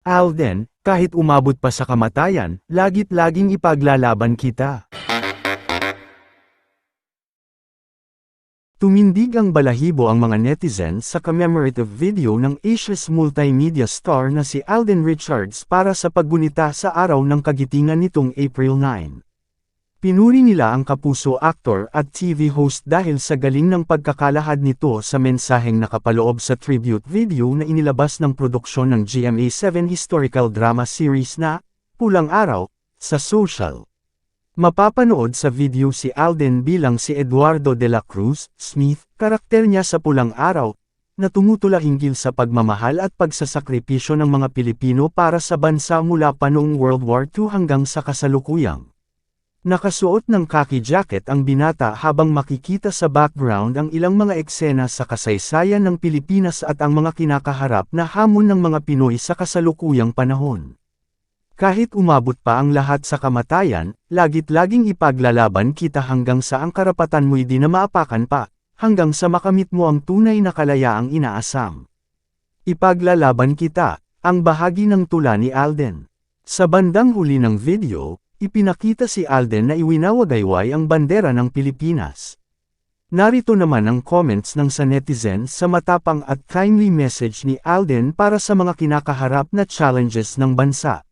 Alden, kahit umabot pa sa kamatayan, lagit-laging ipaglalaban kita. Tumindig ang balahibo ang mga netizens sa commemorative video ng Asia's multimedia star na si Alden Richards para sa paggunita sa araw ng kagitingan nitong April 9. Pinuri nila ang kapuso actor at TV host dahil sa galing ng pagkakalahad nito sa mensaheng nakapaloob sa tribute video na inilabas ng produksyon ng GMA7 historical drama series na Pulang Araw sa social. Mapapanood sa video si Alden bilang si Eduardo de la Cruz Smith, karakter niya sa Pulang Araw, na tumutula hinggil sa pagmamahal at pagsasakripisyo ng mga Pilipino para sa bansa mula pa noong World War II hanggang sa kasalukuyang. Nakasuot ng khaki jacket ang binata habang makikita sa background ang ilang mga eksena sa kasaysayan ng Pilipinas at ang mga kinakaharap na hamon ng mga Pinoy sa kasalukuyang panahon. Kahit umabot pa ang lahat sa kamatayan, lagit-laging ipaglalaban kita hanggang sa ang karapatan mo'y di na maapakan pa, hanggang sa makamit mo ang tunay na kalayaang inaasam. Ipaglalaban kita, ang bahagi ng tula ni Alden. Sa bandang huli ng video, ipinakita si Alden na iwinawagayway ang bandera ng Pilipinas. Narito naman ang comments ng sa netizens sa matapang at kindly message ni Alden para sa mga kinakaharap na challenges ng bansa.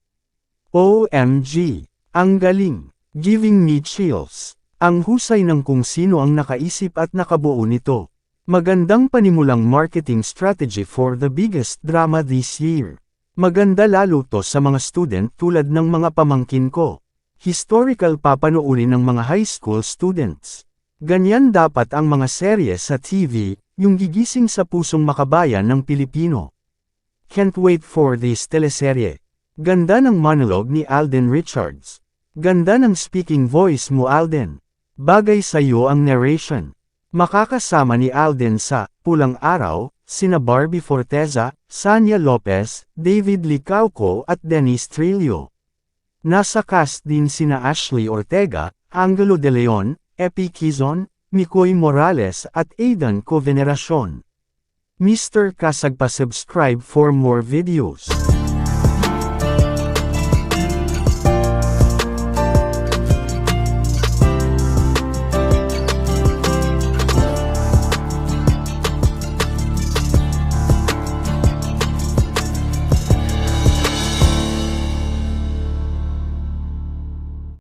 OMG! Ang galing! Giving me chills. Ang husay ng kung sino ang nakaisip at nakabuo nito. Magandang panimulang marketing strategy for the biggest drama this year. Maganda lalo to sa mga student tulad ng mga pamangkin ko. Historical papanoorin ng mga high school students. Ganyan dapat ang mga serye sa TV, yung gigising sa pusong makabayan ng Pilipino. Can't wait for this teleserye. Ganda ng monologue ni Alden Richards. Ganda ng speaking voice mo Alden. Bagay sa iyo ang narration. Makakasama ni Alden sa Pulang Araw, sina Barbie Forteza, Sanya Lopez, David Licauco at Dennis Trillo. Nasa cast din sina Ashley Ortega, Angelo De Leon, Epi Quizon, Mikoy Morales at Aidan Coveneracion. Mr. Kasag pa subscribe for more videos.